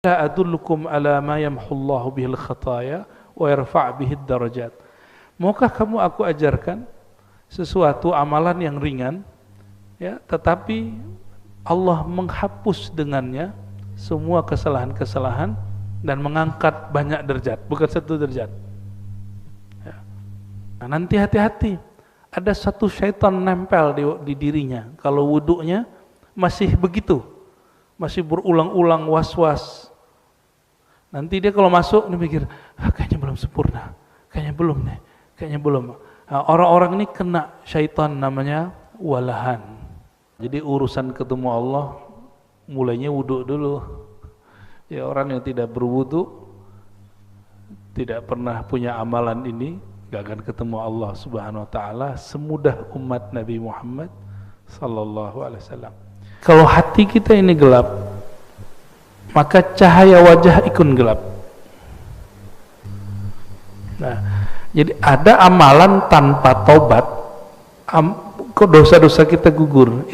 La adullukum ala ma yamhullahu bihil khataya wa yarfa' bihid darajat. Maukah kamu aku ajarkan sesuatu amalan yang ringan, ya, tetapi Allah menghapus dengannya semua kesalahan-kesalahan dan mengangkat banyak derajat, bukan satu derajat. Ya. Nah, nanti hati-hati, ada satu syaitan nempel di dirinya. Kalau wudunya masih begitu, masih berulang-ulang was-was. Nanti dia kalau masuk, dia mikir, kayaknya belum sempurna, kayaknya belum nih, kayaknya belum. Nah, orang-orang ini kena syaitan namanya walahan. Jadi urusan ketemu Allah, mulainya wudu dulu. Ya, orang yang tidak berwudu, tidak pernah punya amalan ini, gak akan ketemu Allah Subhanahu Wa Taala semudah umat Nabi Muhammad Sallallahu Alaihi Wasallam. Kalau hati kita ini gelap, maka cahaya wajah ikut gelap. Nah, jadi ada amalan tanpa taubat, kok dosa-dosa kita gugur.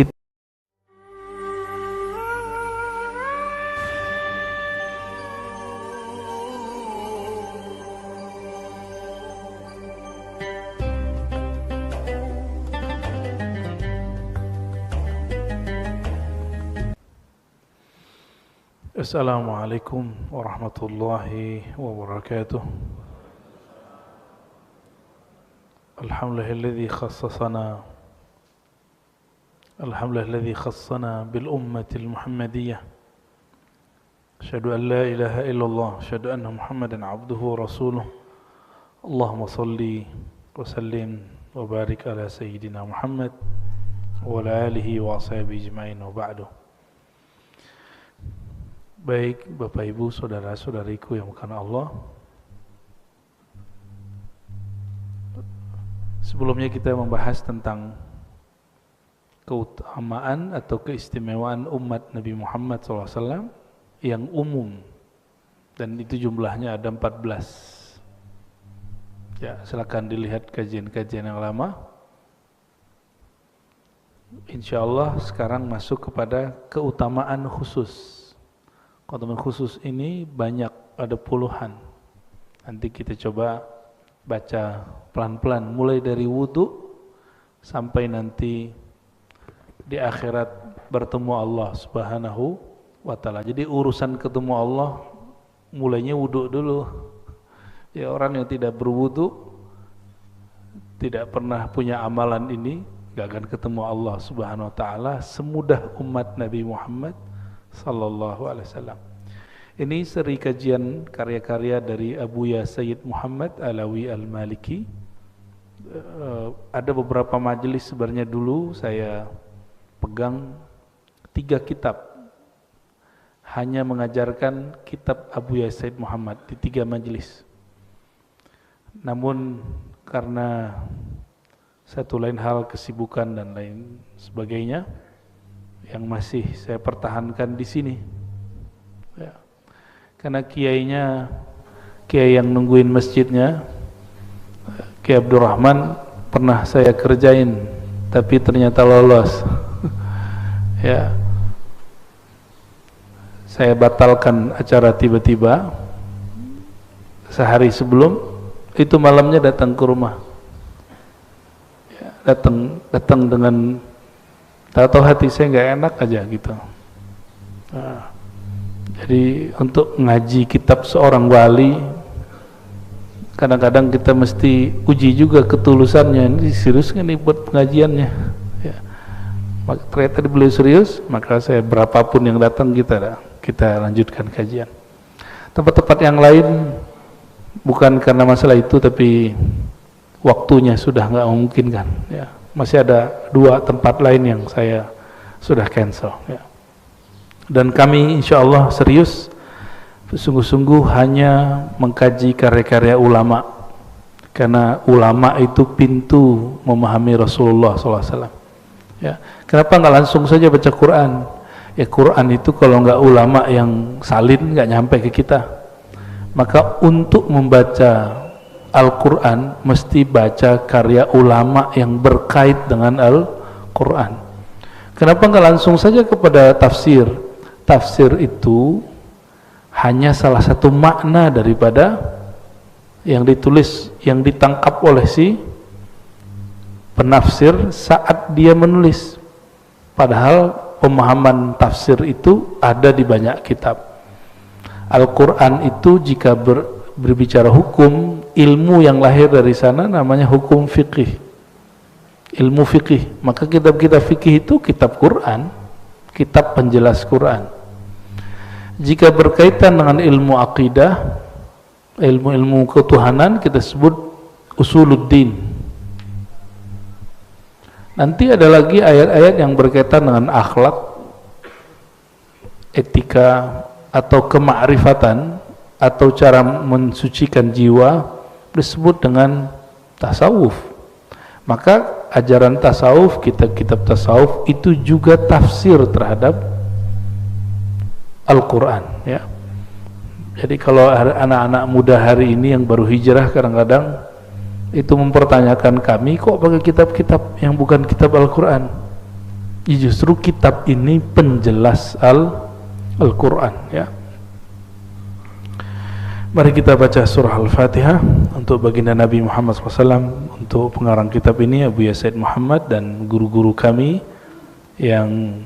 Assalamualaikum warahmatullahi wabarakatuh. Alhamdulillahilladzi khassana bil ummatil muhammadiyah. Asyhadu an la ilaha illallah, asyhadu anna Muhammadan abduhu wa rasuluh. Allahumma salli wa sallim wa barik ala sayyidina Muhammad wa ala alihi wa ashabihi ajma'in wa ba'du. Baik Bapak Ibu, saudara-saudariku yang bukan Allah, sebelumnya kita membahas tentang keutamaan atau keistimewaan umat Nabi Muhammad SAW yang umum, dan itu jumlahnya ada 14. Ya, silakan dilihat kajian-kajian yang lama. Insyaallah sekarang masuk kepada keutamaan khusus. Keutamaan khusus ini banyak, ada puluhan. Nanti kita coba baca pelan-pelan, mulai dari wudu sampai nanti di akhirat bertemu Allah Subhanahu wa Ta'ala. Jadi urusan ketemu Allah mulainya wudu dulu. Ya, orang yang tidak berwudu, tidak pernah punya amalan ini, gak akan ketemu Allah Subhanahu wa Ta'ala semudah umat Nabi Muhammad Sallallahu Alaihi Wasallam. Ini seri kajian karya-karya dari Abuya Sayyid Muhammad Alawi Al-Maliki. Ada beberapa majelis sebenarnya dulu saya pegang 3 kitab, hanya mengajarkan kitab Abuya Sayyid Muhammad di 3 majelis. Namun karena satu lain hal, kesibukan dan lain sebagainya, yang masih saya pertahankan di sini, ya. Karena kiainya, kiai yang nungguin masjidnya, Kiai Abdurrahman, pernah saya kerjain, tapi ternyata lolos. Ya, saya batalkan acara tiba-tiba. Sehari sebelum itu, malamnya datang ke rumah. Ya, datang dengan tahu hati saya nggak enak aja gitu. Nah, jadi untuk ngaji kitab seorang wali, kadang-kadang kita mesti uji juga ketulusannya. Ini serius nggak nih buat pengajiannya? Ya. Ternyata beliau serius, maka saya berapapun yang datang kita lanjutkan kajian. Tempat-tempat yang lain bukan karena masalah itu, tapi waktunya sudah nggak memungkinkan. Ya. Masih ada 2 tempat lain yang saya sudah cancel, ya. Dan kami insya Allah serius, sungguh-sungguh hanya mengkaji karya-karya ulama, karena ulama itu pintu memahami Rasulullah SAW. Ya. Kenapa nggak langsung saja baca Quran? Ya, Quran itu kalau nggak ulama yang salin nggak nyampe ke kita. Maka untuk membaca Al-Quran mesti baca karya ulama yang berkait dengan Al-Quran. Kenapa nggak langsung saja kepada tafsir? Tafsir itu hanya salah satu makna daripada yang ditulis, yang ditangkap oleh si penafsir saat dia menulis. Padahal pemahaman tafsir itu ada di banyak kitab. Al-Quran itu jika berbicara hukum, ilmu yang lahir dari sana namanya hukum fikih, ilmu fikih. Maka kitab-kitab fikih itu kitab Quran, kitab penjelas Quran. Jika berkaitan dengan ilmu akidah, ilmu-ilmu ketuhanan, kita sebut usuluddin. Nanti ada lagi ayat-ayat yang berkaitan dengan akhlak, etika, atau kemakrifatan, atau cara mensucikan jiwa, disebut dengan tasawuf. Maka ajaran tasawuf, kitab-kitab tasawuf itu juga tafsir terhadap Al-Quran, ya. Jadi kalau anak-anak muda hari ini yang baru hijrah kadang-kadang itu mempertanyakan kami, kok pakai kitab-kitab yang bukan kitab Al-Quran? Ya, justru kitab ini penjelas Al-Quran, ya. Mari kita baca surah Al-Fatihah untuk baginda Nabi Muhammad SAW. Untuk pengarang kitab ini Abu Yasaid Muhammad dan guru-guru kami yang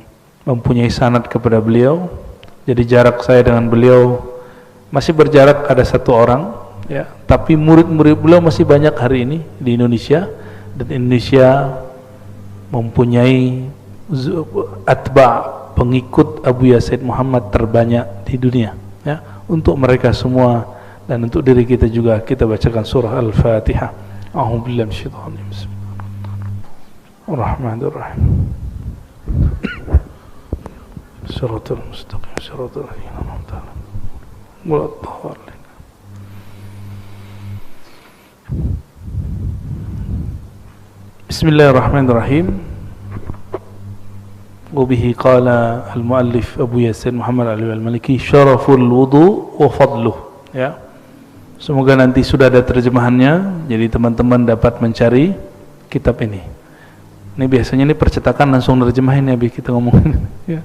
mempunyai sanad kepada beliau. Jadi jarak saya dengan beliau masih berjarak ada 1 orang, ya. Tapi murid-murid beliau masih banyak hari ini di Indonesia, dan Indonesia mempunyai atba' pengikut Abu Yasaid Muhammad terbanyak di dunia, ya. Untuk mereka semua dan untuk diri kita juga, kita bacakan surah Al-Fatihah. A'udzubillahi minasyaitonir rajim. Bismillahirrahmanirrahim. Shiratal mustaqim, shiratal ladzina an'amta 'alaihim ghairil maghdubi 'alaihim. Bismillahirrahmanirrahim. Wabihi qala al-muallif Abu Yasin Muhammad al-Maliki syaraful wudu wa fadluh, ya. Semoga nanti sudah ada terjemahannya, jadi teman-teman dapat mencari kitab ini. Ini biasanya ini percetakan langsung terjemahin, ya, kita ngomongin, ya.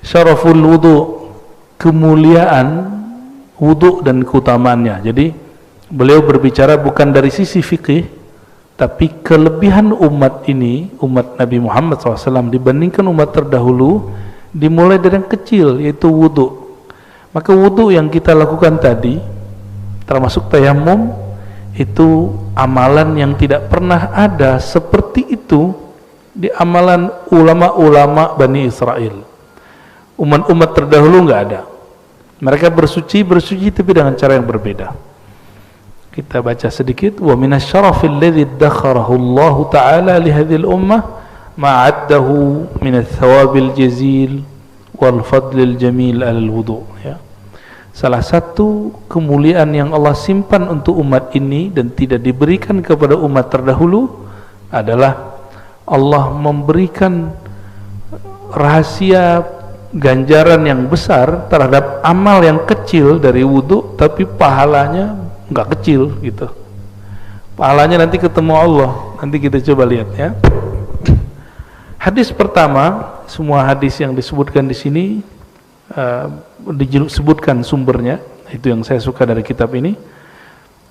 Syaraful wudu, kemuliaan wudu dan keutamaannya. Jadi beliau berbicara bukan dari sisi fikih, tapi kelebihan umat ini, umat Nabi Muhammad SAW dibandingkan umat terdahulu, dimulai dari yang kecil, yaitu wudu. Maka wudu yang kita lakukan tadi, termasuk tayammum, itu amalan yang tidak pernah ada seperti itu di amalan ulama-ulama Bani Israel. Umat-umat terdahulu nggak ada. Mereka bersuci tapi dengan cara yang berbeda. Kita baca sedikit. Wa minasyarafil ladzi dakharahu Allah Ta'ala li hadhil ummah ma'addahu min ats-thawabil jazil wal fadlil jamil alal wudu, ya. Salah satu kemuliaan yang Allah simpan untuk umat ini dan tidak diberikan kepada umat terdahulu adalah Allah memberikan rahasia ganjaran yang besar terhadap amal yang kecil dari wudu, tapi pahalanya nggak kecil gitu. Pahalanya nanti ketemu Allah. Nanti kita coba lihat, ya. Hadis pertama, semua hadis yang disebutkan di sini disebutkan sumbernya. Itu yang saya suka dari kitab ini.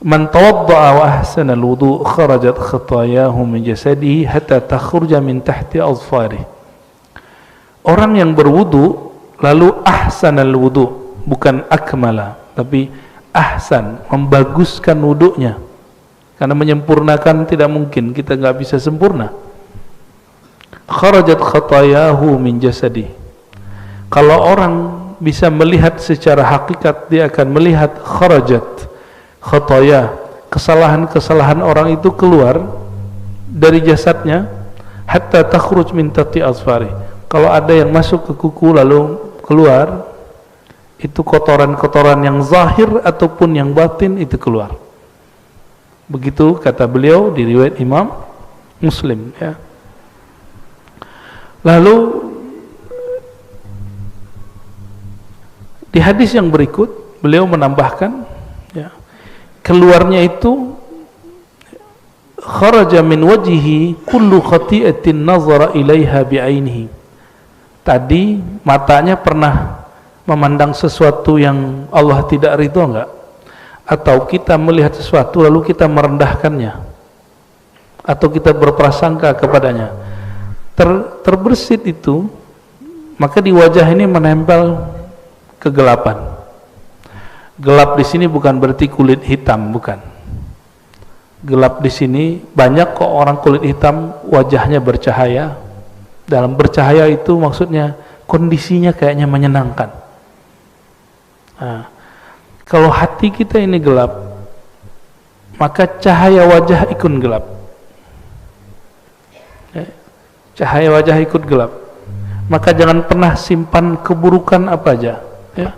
Man tawadda'a wa ahsana al-wudu kharajat khatayahu min jasadihi hatta takhruja min tahti azfarihi. Orang yang berwudu lalu ahsanal wudu, bukan akmala, tapi ahsan, membaguskan wudunya. Karena menyempurnakan tidak mungkin, kita nggak bisa sempurna. Kharajat khatayahu min jasadi. Kalau orang bisa melihat secara hakikat, dia akan melihat kharajat khataya, kesalahan-kesalahan orang itu keluar dari jasadnya, hatta takhruj min tati azfari. Kalau ada yang masuk ke kuku lalu keluar, itu kotoran-kotoran yang zahir ataupun yang batin itu keluar. Begitu kata beliau di riwayat Imam Muslim, ya. Lalu di hadis yang berikut beliau menambahkan, ya, keluarnya itu kharaja min wajhihi kullu khati'atin nazara ilaiha bi'ainihi. Tadi matanya pernah memandang sesuatu yang Allah tidak ridho enggak? Atau kita melihat sesuatu lalu kita merendahkannya, atau kita berprasangka kepadanya? Terbersit itu, maka di wajah ini menempel kegelapan. Gelap di sini bukan berarti kulit hitam, bukan. Gelap di sini banyak kok orang kulit hitam wajahnya bercahaya. Dalam bercahaya itu maksudnya kondisinya kayaknya menyenangkan. Nah, kalau hati kita ini gelap, maka cahaya wajah ikut gelap. Cahaya wajah ikut gelap. Maka jangan pernah simpan keburukan apa aja. Ya.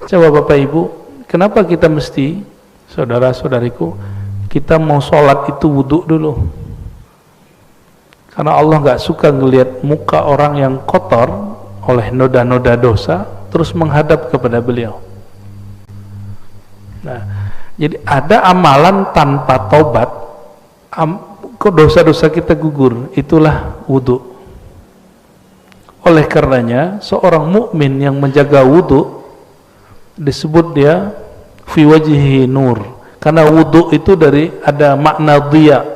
Coba Bapak Ibu, kenapa kita mesti, saudara-saudariku, kita mau sholat itu wudhu dulu? Karena Allah nggak suka ngelihat muka orang yang kotor oleh noda-noda dosa, terus menghadap kepada beliau. Nah, jadi ada amalan tanpa tobat, kok dosa-dosa kita gugur, itulah wudhu. Oleh karenanya, seorang mukmin yang menjaga wudhu disebut dia fi wajhihi nur, karena wudhu itu dari ada makna dhiya,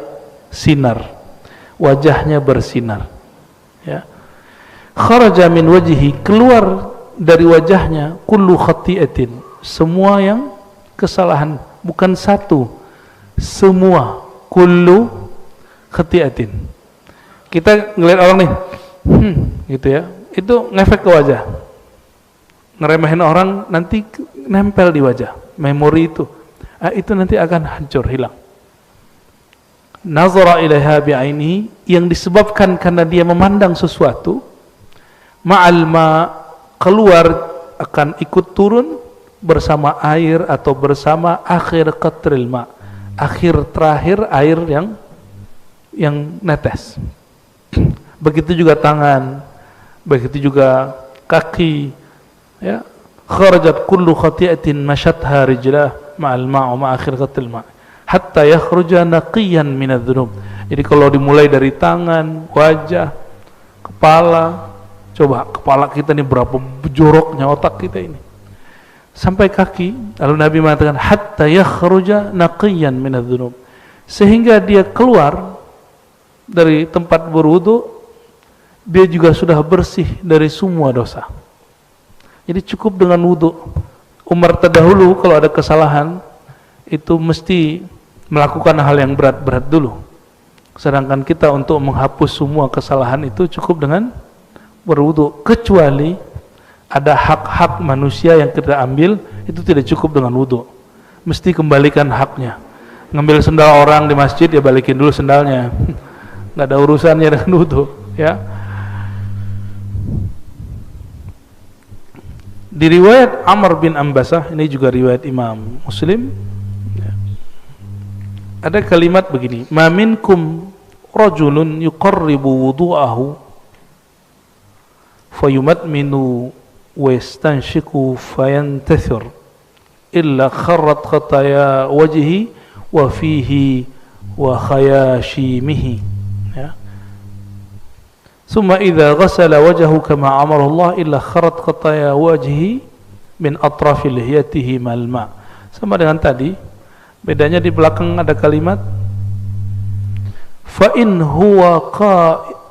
sinar, wajahnya bersinar. Ya. Kharaja min wajhihi, keluar dari wajahnya kullu khati'atin, semua yang kesalahan, bukan satu, semua, kullu khati'atin. Kita ngelihat orang nih, gitu ya, itu ngefek ke wajah, ngeremehin orang, nanti nempel di wajah, memori itu nanti akan hancur, hilang. Nazara ilaiha bi'ainihi, yang disebabkan karena dia memandang sesuatu, ma'al ma, keluar akan ikut turun bersama air atau bersama akhir qatril ma, akhir terakhir air yang netes. Begitu juga tangan, begitu juga kaki, ya. Kharajat kullu khati'atin mashatha rijlah ma'al ma'u ma akhir qatril ma hatta yakhruja naqiyan minadz-dzunub. Jadi kalau dimulai dari tangan, wajah, kepala, coba kepala kita ini berapa joroknya otak kita ini, sampai kaki, lalu Nabi mengatakan hatta yakhruja naqiyan minadz-dzunub, sehingga dia keluar dari tempat berwudu, dia juga sudah bersih dari semua dosa. Jadi cukup dengan wudu. Umar terdahulu kalau ada kesalahan itu mesti melakukan hal yang berat-berat dulu, sedangkan kita untuk menghapus semua kesalahan itu cukup dengan berwudu, kecuali ada hak-hak manusia yang kita ambil, itu tidak cukup dengan wudu, mesti kembalikan haknya. Ngambil sendal orang di masjid, ya balikin dulu sendalnya, nggak ada urusannya dengan wudu, ya. Di riwayat Amr bin Ambasah, ini juga riwayat Imam Muslim, ada kalimat begini, ma minkum rajulun yuqarribu wudu'ahu fayumadminu wa yastanshiku fayantathir illa kharrat khataya wajhi wa fihi wa khayashimihi, ya. Summa idza ghasala wajhahu kama amara Allah illa kharrat khataya wajhi min atrafi lihiyatihi mal ma. Sama dengan tadi, bedanya di belakang ada kalimat fa in huwa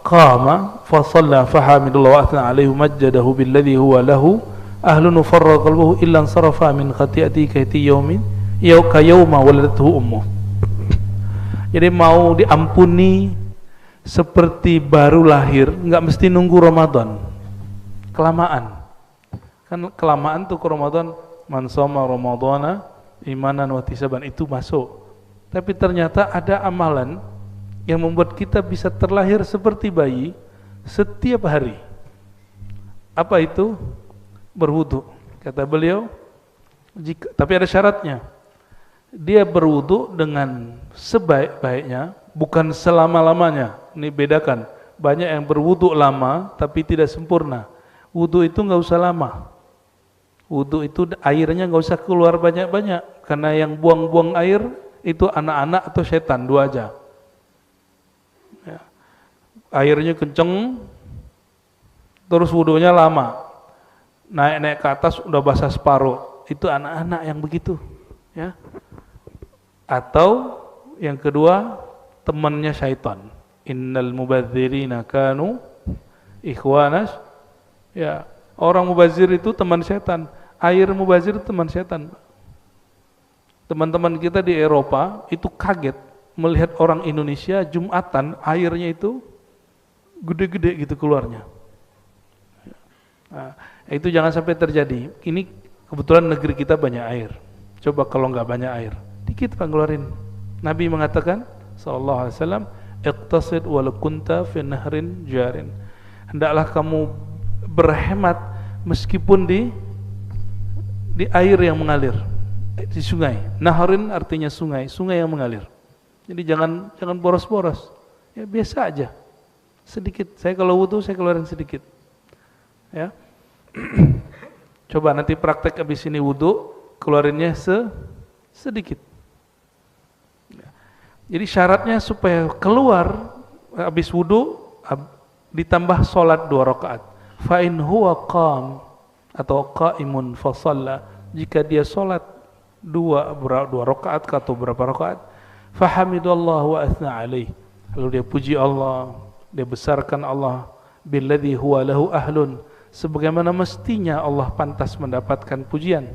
qama fa shalla fa hamidallahu wa athna alaihi majjadahu billadhi huwa lahu ahlun farra qalbuhu illa ansarafa min khati'ati kaiti yaumin yawma waladathu ummuh. Jadi mau diampuni seperti baru lahir, enggak mesti nunggu Ramadan. Kelamaan. Kan kelamaan tuh ke Ramadan, man shoma ramadhana imanan wa ihtisaban, itu masuk. Tapi ternyata ada amalan yang membuat kita bisa terlahir seperti bayi setiap hari. Apa itu? Berwudu. Kata beliau, tapi ada syaratnya. Dia berwudu dengan sebaik-baiknya, bukan selama-lamanya. Ini bedakan. Banyak yang berwudu lama tapi tidak sempurna. Wudu itu nggak usah lama. Wudu itu airnya nggak usah keluar banyak-banyak, karena yang buang-buang air itu anak-anak atau setan, dua aja. Ya. Airnya kenceng, terus wudunya lama. naik-naik ke atas udah basah separuh. Itu anak-anak yang begitu, ya. Atau yang kedua, temannya syaitan. Innal mubadzirina kanu ikhwanas, ya. Orang mubazir itu teman setan. Air mubazir itu teman setan. Teman-teman kita di Eropa itu kaget melihat orang Indonesia Jumatan airnya itu gede-gede gitu keluarnya. Nah, itu jangan sampai terjadi. Ini kebetulan negeri kita banyak air. Coba kalau nggak banyak air, dikit Pak ngeluarin. Nabi mengatakan sallallahu alaihi wasallam, iqtasid walau kunta fi nahrin jarin. Hendaklah kamu berhemat meskipun di air yang mengalir, di sungai. Nahrin artinya sungai, sungai yang mengalir. Jadi jangan boros-boros. Ya biasa aja. Sedikit. Saya kalau wudu saya keluarin sedikit. Ya. Coba nanti praktek habis ini wudu, keluarinnya sedikit. Ya. Jadi syaratnya supaya keluar habis wudu ditambah salat 2 rakaat. Fa in huwa qam atau qaimun fa shalla, jika dia salat 2 rakaat atau berapa rakaat, fa hamidallahu wa athna alaih, lalu dia puji Allah, dia besarkan Allah, billadzi huwa lahu ahlun, sebagaimana mestinya Allah pantas mendapatkan pujian.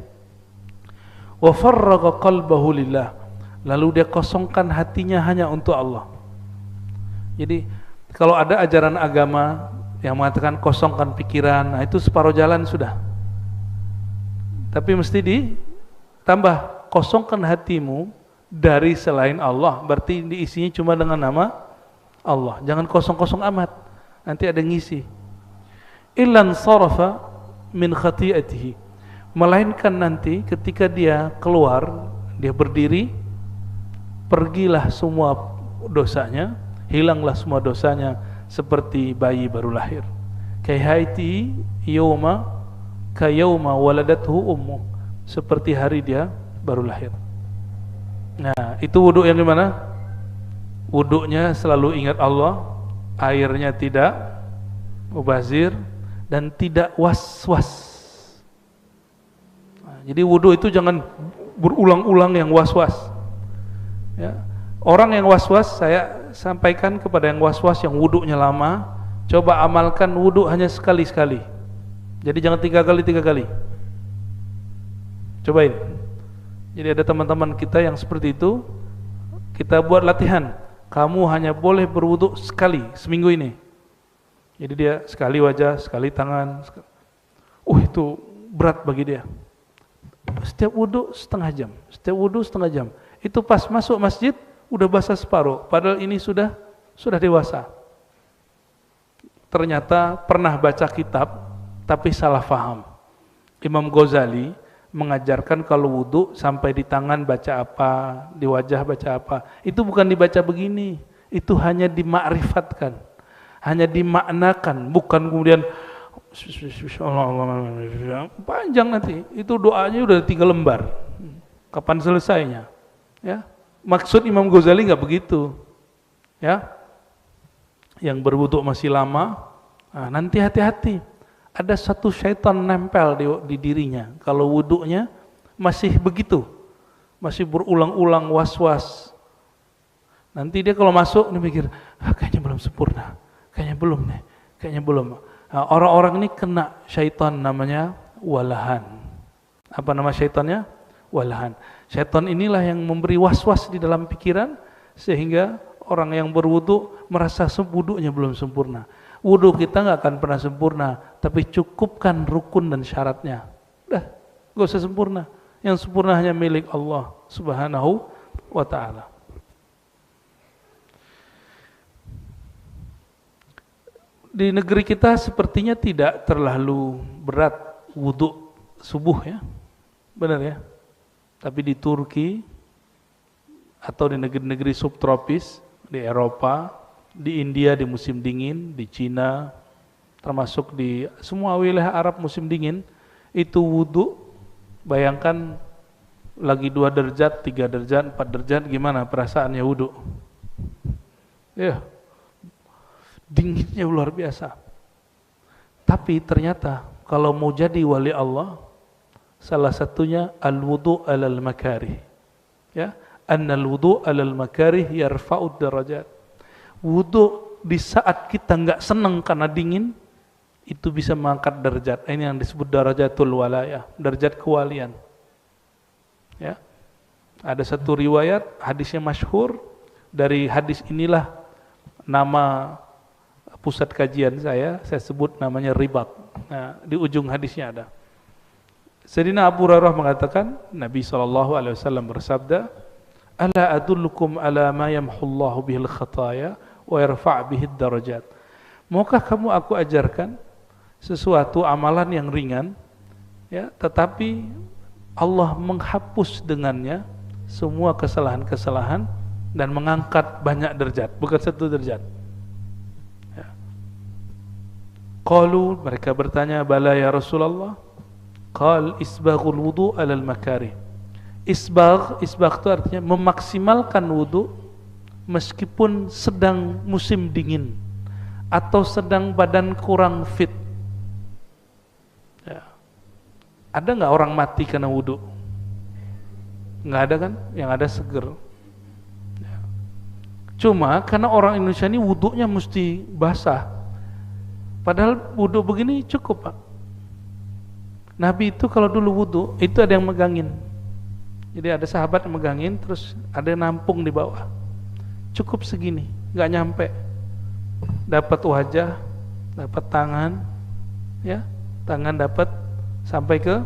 Wa farraga qalbahu lillah, lalu dia kosongkan hatinya hanya untuk Allah. Jadi kalau ada ajaran agama yang mengatakan kosongkan pikiran, nah itu separuh jalan sudah. Tapi mesti ditambah, kosongkan hatimu dari selain Allah, berarti diisinya cuma dengan nama Allah. Jangan kosong-kosong amat, nanti ada ngisi. Illan sarafa min khati'atihi, melainkan nanti ketika dia keluar, dia berdiri, pergilah semua dosanya, hilanglah semua dosanya seperti bayi baru lahir. Kaihaiti yauma kayauma waladathu ummu, seperti hari dia baru lahir. Nah, itu wudu yang gimana? Wudunya selalu ingat Allah, airnya tidak mubazir dan tidak was-was. Nah, jadi wudu itu jangan berulang-ulang yang was-was. Ya. Orang yang was-was, saya sampaikan kepada yang was-was yang wudunya lama, coba amalkan wudu hanya sekali-sekali. Jadi jangan 3 kali. Cobain. Jadi ada teman-teman kita yang seperti itu, kita buat latihan. Kamu hanya boleh berwudu sekali seminggu ini. Jadi dia sekali wajah, sekali tangan. Itu berat bagi dia. Setiap wudu setengah jam. Itu pas masuk masjid udah basah separuh. Padahal ini sudah dewasa. Ternyata pernah baca kitab tapi salah faham. Imam Ghazali mengajarkan kalau wudu sampai di tangan baca apa, di wajah baca apa. Itu bukan dibaca begini. Itu hanya dimakrifatkan, hanya dimaknakan, bukan kemudian panjang nanti. Itu doanya udah 3 lembar. Kapan selesainya? Ya. Maksud Imam Ghazali enggak begitu. Ya. Yang berwudu masih lama, nah, nanti hati-hati. Ada satu syaitan nempel di dirinya. Kalau wudunya masih begitu, masih berulang-ulang was-was. Nanti dia kalau masuk dia mikir, kayaknya belum sempurna, kayaknya belum. Nah, orang-orang ini kena syaitan namanya walahan. Apa nama syaitannya? Walahan. Syaitan inilah yang memberi was-was di dalam pikiran sehingga orang yang berwudu merasa wudunya belum sempurna. Wudu kita nggak akan pernah sempurna, tapi cukupkan rukun dan syaratnya. Udah, nggak usah sempurna. Yang sempurna hanya milik Allah Subhanahu wa Ta'ala. Di negeri kita sepertinya tidak terlalu berat wudu subuh ya, benar ya. Tapi di Turki atau di negeri-negeri subtropis, di Eropa, di India di musim dingin, di Cina, termasuk di semua wilayah Arab musim dingin, itu wudu, bayangkan lagi 2 derajat, 3 derajat, 4 derajat, gimana perasaannya wudu? Ya, dinginnya luar biasa. Tapi ternyata kalau mau jadi wali Allah, salah satunya al-wudu' alal makarih. Ya, annal wudu' alal makarih yarfa'ud darajat. Wudu di saat kita enggak senang karena dingin, itu bisa mengangkat derajat. Ini yang disebut darajatul walayah, derajat kewalian. Ya. Ada satu riwayat, hadisnya masyhur, dari hadis inilah nama pusat kajian saya sebut namanya Ribat. Nah, di ujung hadisnya ada. Sayyidina Abu Hurairah mengatakan, Nabi SAW bersabda, "Ala adullukum ala ma yamhullahu bihil khataya wa yarfa' bihid darajat." Maukah kamu aku ajarkan sesuatu amalan yang ringan, ya, tetapi Allah menghapus dengannya semua kesalahan-kesalahan dan mengangkat banyak derajat, bukan satu derajat. Ya. Qalu, mereka bertanya, "Bala ya Rasulullah." Qal isbaghul wudu' alal makarih. Isbagh itu artinya memaksimalkan wudu meskipun sedang musim dingin atau sedang badan kurang fit. Ya. Ada nggak orang mati karena wudu? Nggak ada kan? Yang ada seger. Ya. Cuma karena orang Indonesia ini wudunya mesti basah. Padahal wudu begini cukup, Pak. Nabi itu kalau dulu wudu itu ada yang megangin. Jadi ada sahabat yang megangin, terus ada yang nampung di bawah. Cukup segini, nggak nyampe. Dapat wajah, dapat tangan, ya, tangan dapat sampai ke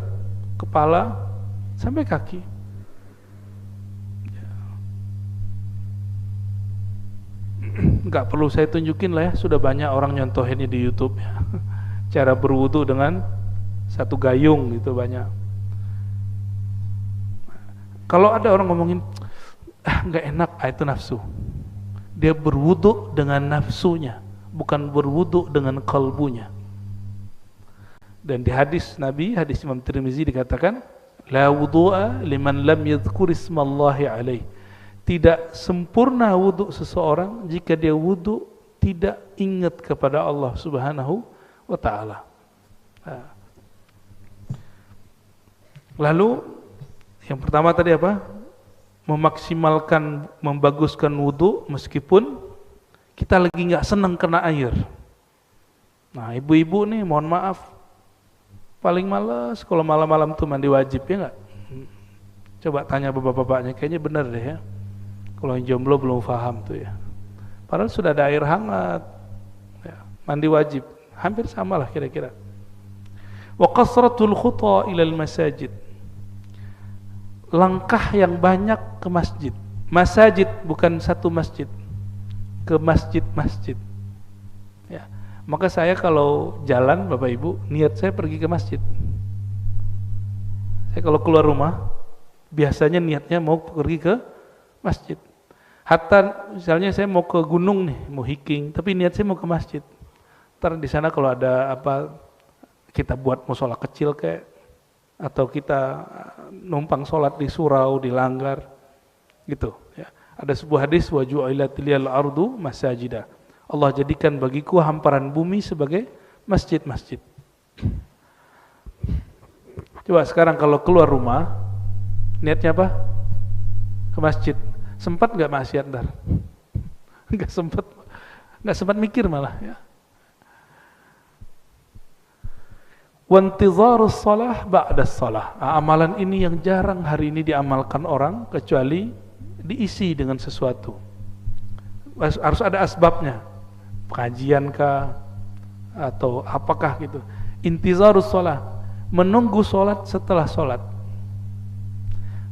kepala, sampai kaki. Nggak perlu saya tunjukin lah ya, sudah banyak orang nyontohinnya di YouTube ya. Cara berwudu dengan satu gayung gitu banyak. Kalau ada orang ngomongin nggak enak, itu nafsu. Dia berwudu dengan nafsunya, bukan berwudu dengan kalbunya. Dan di hadis Nabi, hadis Imam Tirmizi dikatakan, la wudu'a liman lam yadhkur ismallahi alaih. Tidak sempurna wudu seseorang jika dia wudu tidak ingat kepada Allah Subhanahu wa ta'ala. Lalu yang pertama tadi apa? Memaksimalkan, membaguskan wudu meskipun kita lagi nggak senang kena air. Nah, ibu-ibu nih, mohon maaf, paling malas kalau malam-malam tuh mandi wajib, ya nggak? Coba tanya bapak-bapaknya, kayaknya benar deh ya. Kalau yang jomblo belum paham tuh ya. Padahal sudah ada air hangat, ya, mandi wajib, hampir sama lah kira-kira. Wa qasratul khuta ilal masajid. Langkah yang banyak ke masjid. Masajid bukan satu masjid, ke masjid-masjid. Ya. Maka saya kalau jalan, Bapak Ibu, niat saya pergi ke masjid. Saya kalau keluar rumah, biasanya niatnya mau pergi ke masjid. Hatta misalnya saya mau ke gunung nih, mau hiking, tapi niat saya mau ke masjid. Ntar di sana kalau ada apa, kita buat musola kecil kayak, atau kita numpang sholat di surau, di langgar, gitu. Ya. Ada sebuah hadis, wa ju'ilat liyal ardu masajida. Allah jadikan bagiku hamparan bumi sebagai masjid-masjid. Coba sekarang kalau keluar rumah, niatnya apa? Ke masjid. Sempat nggak maksiat ntar? Nggak sempat mikir malah. Ya. Wantizarus shalah ba'das shalah. Amalan ini yang jarang hari ini diamalkan orang, kecuali diisi dengan sesuatu. Harus ada asbabnya, pengajian kah atau apakah gitu. Intizarus shalah, menunggu sholat setelah sholat.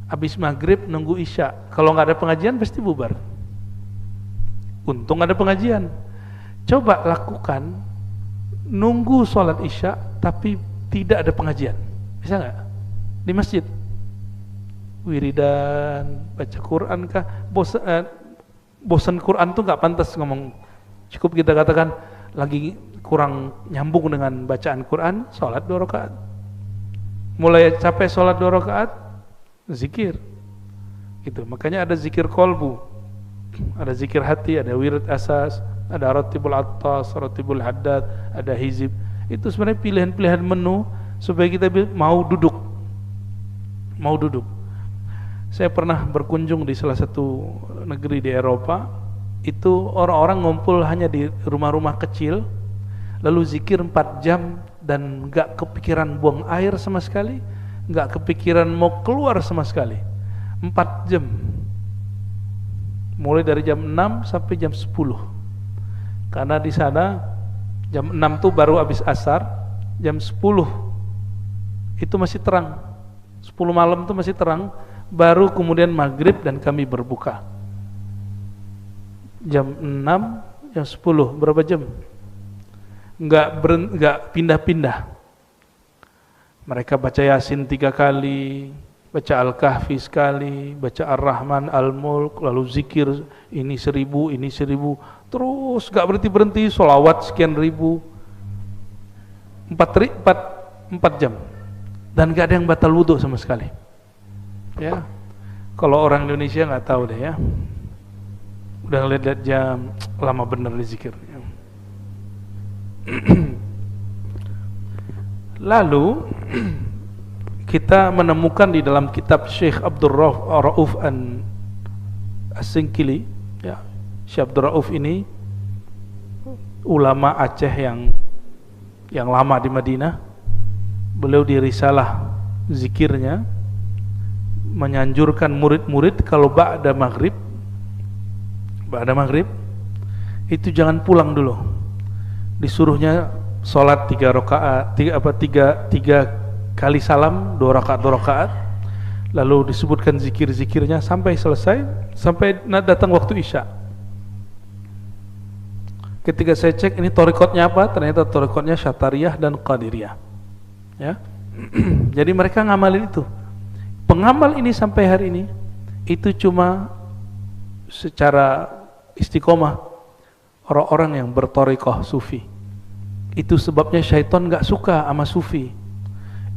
Habis maghrib nunggu isya. Kalau nggak ada pengajian pasti bubar. Untung ada pengajian. Coba lakukan nunggu sholat isya tapi tidak ada pengajian, bisa nggak? Di masjid, wiridan, baca Quran kah? Bosan Quran tuh nggak pantas ngomong. Cukup kita katakan lagi kurang nyambung dengan bacaan Quran, sholat 2 rakaat. Mulai capek sholat 2 rakaat, zikir. Gitu. Makanya ada zikir kolbu, ada zikir hati, ada wirid asas, ada ratibul attas, ratibul haddad, ada hizib. Itu sebenarnya pilihan-pilihan menu supaya kita mau duduk. Mau duduk. Saya pernah berkunjung di salah satu negeri di Eropa. Itu orang-orang ngumpul hanya di rumah-rumah kecil, lalu zikir 4 jam dan gak kepikiran buang air sama sekali, gak kepikiran mau keluar sama sekali. 4 jam, mulai dari jam 6 sampai jam 10. Karena di sana jam 6 tuh baru habis asar, jam 10 itu masih terang, 10 malam tuh masih terang, baru kemudian maghrib dan kami berbuka. Jam 6, jam 10, berapa jam? Enggak pindah-pindah. Mereka baca Yasin 3 kali, baca Al-Kahfi sekali, baca Ar-Rahman, Al-Mulk, lalu zikir ini 1000, ini 1000, terus gak berhenti-berhenti, sholawat sekian ribu, 4 jam, dan gak ada yang batal wudhu sama sekali. Ya, kalau orang Indonesia nggak tahu deh ya, udah ngeliat jam, lama bener di zikirnya. Lalu kita menemukan di dalam kitab Syekh Abdul Rauf As-Singkili, ya, Syekh Abdul Rauf ini ulama Aceh yang lama di Madinah. Beliau di risalah zikirnya menyanjurkan murid-murid kalau ba'da maghrib itu jangan pulang dulu, disuruhnya sholat 3 rakaat, 3 kali salam, 2 rakaat, lalu disebutkan zikir-zikirnya sampai selesai, sampai datang waktu isya. Ketika saya cek ini thariqatnya apa, ternyata thariqatnya Syatariyah dan Qadiriyah, ya. Jadi mereka ngamalin itu. Pengamal ini sampai hari ini itu cuma secara istiqomah orang-orang yang berthariqah sufi. Itu sebabnya syaitan gak suka sama sufi.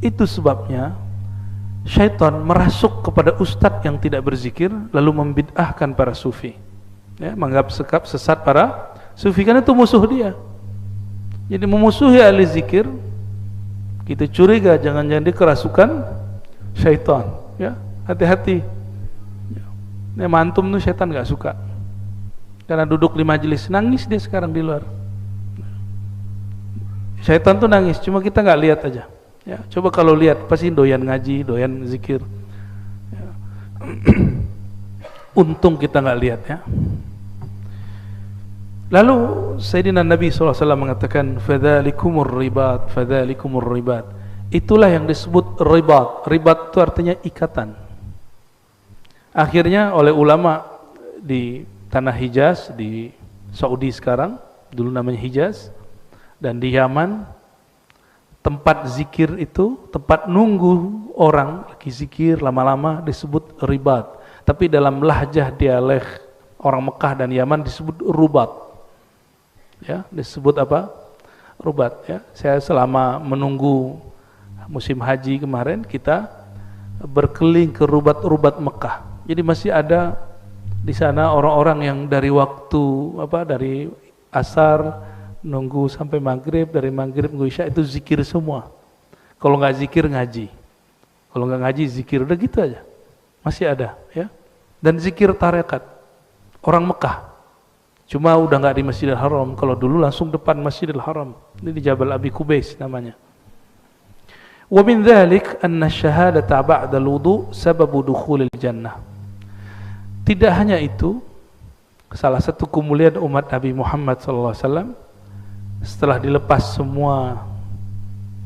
Itu sebabnya syaitan merasuk kepada ustadz yang tidak berzikir lalu membid'ahkan para sufi, ya, menganggap sesat para sufi, karena itu musuh dia. Jadi memusuhi ahli zikir, kita curiga jangan-jangan dia kerasukan syaitan, ya, hati-hati. Ini mantum tuh syaitan gak suka, karena duduk di majelis nangis dia sekarang di luar. Syaitan tuh nangis, cuma kita gak lihat aja. Ya, coba kalau lihat pasti doyan ngaji, doyan zikir. Ya. Untung kita nggak lihat, ya. Lalu Sayyidina Nabi SAW mengatakan, "Fadzalikumur ribat, fadzalikumur ribat." Itulah yang disebut ribat. Ribat itu artinya ikatan. Akhirnya oleh ulama di tanah Hijaz, di Saudi sekarang, dulu namanya Hijaz, dan di Yaman, tempat zikir itu, tempat nunggu orang lagi zikir lama-lama disebut ribat. Tapi dalam lahjah dialek orang Mekah dan Yaman disebut rubat. Ya, disebut apa? Rubat, ya. Saya selama menunggu musim haji kemarin, kita berkeliling ke rubat-rubat Mekah. Jadi masih ada di sana orang-orang yang dari dari asar nunggu sampai maghrib, dari maghrib nunggu isya, itu zikir semua. Kalau nggak zikir ngaji, kalau nggak ngaji zikir, udah gitu aja. Masih ada, ya. Dan zikir tarekat orang Mekah, cuma udah nggak di Masjidil Haram. Kalau dulu langsung depan Masjidil Haram, ini di Jabal Abi Kubais namanya. Wa min dzalik anna syahadata ba'da al-wudu sababu dukhulil jannah. Tidak hanya itu, salah satu kemuliaan umat Nabi Muhammad SAW, setelah dilepas semua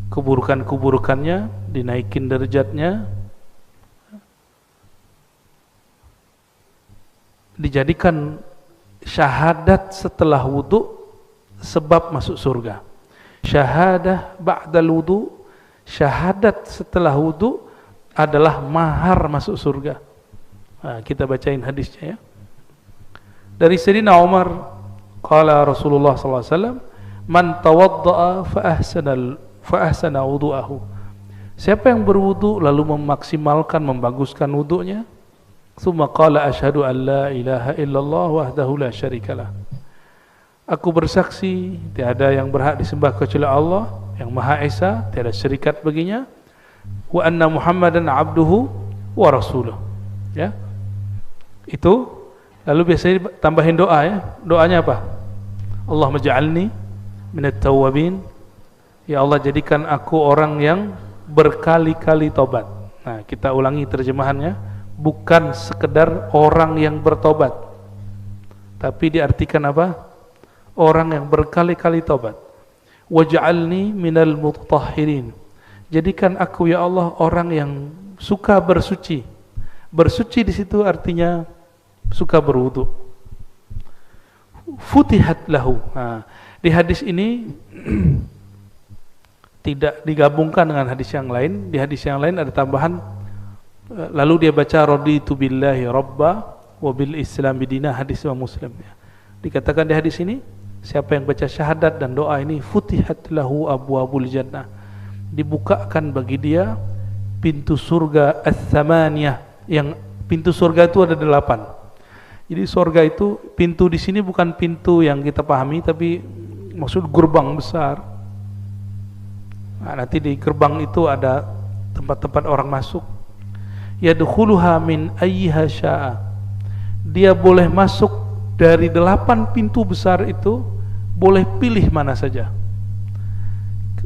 keburukan-keburukannya, dinaikin derajatnya, dijadikan syahadat setelah wudu sebab masuk surga. Syahadah ba'dal wudu, syahadat setelah wudu adalah mahar masuk surga. Nah, kita bacain hadisnya, ya. Dari Sayyidina Umar, qala Rasulullah SAW, "Man tawadda'a fa ahsana wudu'ahu." Siapa yang berwudu lalu memaksimalkan, membaguskan wudunya, tsumma qala asyhadu an la ilaha illallah wahdahu la syarikalah. Aku bersaksi tiada yang berhak disembah kecuali Allah, yang Maha Esa, tiada syarikat baginya, wa anna Muhammadan abduhu wa rasuluh. Ya. Itu lalu biasanya tambahin doa ya. Doanya apa? Allahumma ja'alni minat tawwabin. Ya Allah, jadikan aku orang yang berkali-kali tobat. Nah, kita ulangi terjemahannya, bukan sekedar orang yang bertobat, tapi diartikan apa? Orang yang berkali-kali tobat. Waj'alni minal mutahhirin. Jadikan aku ya Allah orang yang suka bersuci. Bersuci di situ artinya suka berwudu. Futihat lahu. Nah, di hadis ini tidak digabungkan dengan hadis yang lain. Di hadis yang lain ada tambahan, lalu dia baca raditu billahi rabba wa bil islam bidina, hadis Imam Muslim. Dikatakan di hadis ini, siapa yang baca syahadat dan doa ini, futihat lahu abwabul jannah, dibukakan bagi dia pintu surga ats-tsamaniyah, yang pintu surga itu ada 8. Jadi surga itu pintu di sini bukan pintu yang kita pahami, tapi maksud gerbang besar. Nah, nanti di gerbang itu ada tempat-tempat orang masuk. Yadkhuluha min ayyiha syaa. Dia boleh masuk dari 8 pintu besar itu, boleh pilih mana saja.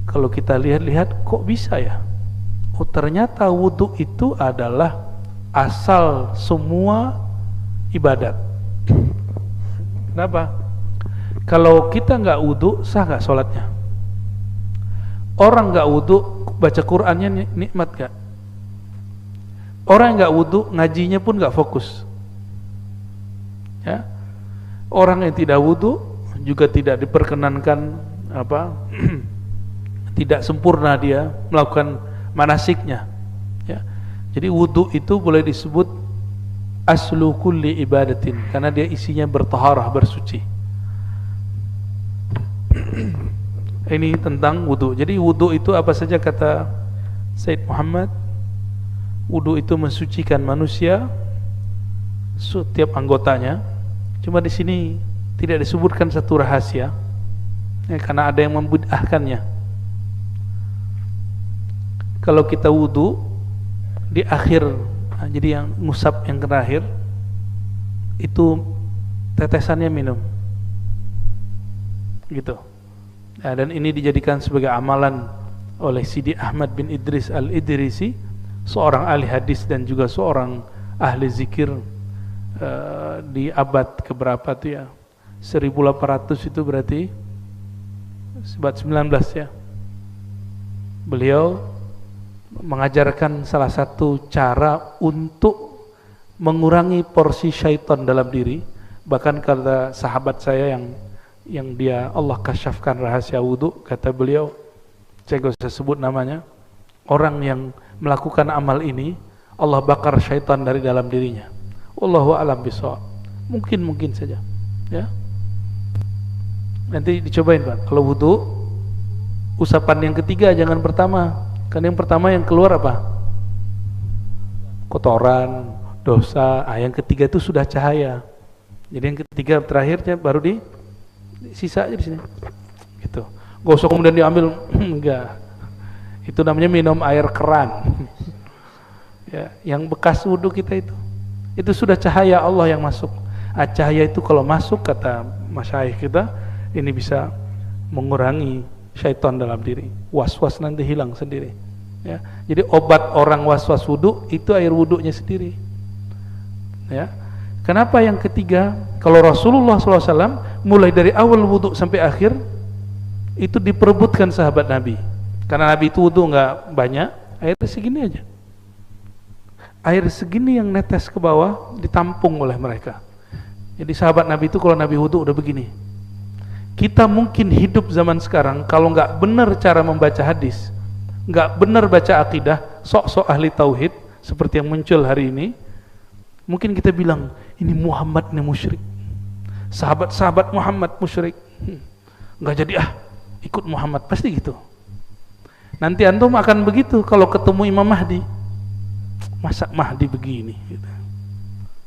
Kalau kita lihat-lihat, kok bisa ya? Oh, ternyata wudu itu adalah asal semua ibadat. Kenapa? Kalau kita nggak wudu, sah nggak sholatnya? Orang nggak wudu baca Qur'annya nikmat nggak? Orang nggak wudu ngajinya pun nggak fokus. Ya, orang yang tidak wudu juga tidak diperkenankan tidak sempurna dia melakukan manasiknya. Ya, jadi wudu itu boleh disebut aslu kulli ibadatin, karena dia isinya bertaharah, bersuci. Ini tentang wudu. Jadi wudu itu apa saja kata Said Muhammad? Wudu itu mensucikan manusia, setiap anggotanya. Cuma di sini tidak disebutkan satu rahasia, ya, karena ada yang membid'ahkannya. Kalau kita wudu di akhir, jadi yang ngusap yang terakhir itu tetesannya minum, gitu. Nah, dan ini dijadikan sebagai amalan oleh Sidi Ahmad bin Idris al-Idrisi, seorang ahli hadis dan juga seorang ahli zikir di abad keberapa itu ya, 1800 itu berarti abad 19 ya. Beliau mengajarkan salah satu cara untuk mengurangi porsi syaitan dalam diri. Bahkan kata sahabat saya yang dia Allah kasyafkan rahasia wudu, kata beliau, saya gak usah sebut namanya, orang yang melakukan amal ini Allah bakar syaitan dari dalam dirinya. Wallahu a'lam bishawab. Mungkin saja, ya. Nanti dicobain Pak. Kalau wudu, usapan yang ketiga jangan pertama. Kan yang pertama yang keluar apa? Kotoran, dosa. Yang ketiga itu sudah cahaya. Jadi yang ketiga terakhirnya baru di sisa aja di sini. Gitu. Gosok kemudian diambil, enggak. Itu namanya minum air keran. Ya, yang bekas wudu kita itu sudah cahaya Allah yang masuk. Cahaya itu kalau masuk, kata masyayikh kita, ini bisa mengurangi syaitan dalam diri. Was-was nanti hilang sendiri. Ya, jadi obat orang was-was wudu itu air wudunya sendiri. Ya, kenapa yang ketiga? Kalau Rasulullah SAW mulai dari awal wudu sampai akhir itu diperebutkan sahabat Nabi, karena Nabi itu wudu nggak banyak, air segini aja. Air segini yang netes ke bawah ditampung oleh mereka. Jadi sahabat Nabi itu kalau Nabi wudu udah begini. Kita mungkin hidup zaman sekarang kalau nggak benar cara membaca hadis, nggak benar baca akidah, sok-sok ahli tauhid seperti yang muncul hari ini, mungkin kita bilang ini Muhammad nih musyrik, sahabat-sahabat Muhammad musyrik, nggak jadi ikut Muhammad, pasti gitu. Nanti antum akan begitu kalau ketemu Imam Mahdi. Masa Mahdi begini gitu.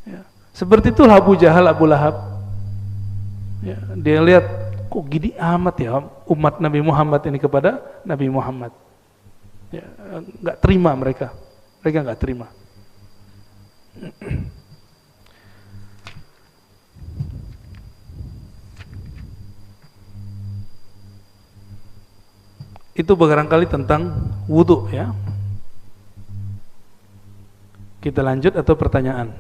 Ya. Seperti itulah Abu Jahal, Abu Lahab ya, dia lihat kok gini amat ya umat Nabi Muhammad ini kepada Nabi Muhammad. Ya, nggak terima mereka nggak terima. Itu barangkali tentang wudhu ya. Kita lanjut atau pertanyaan?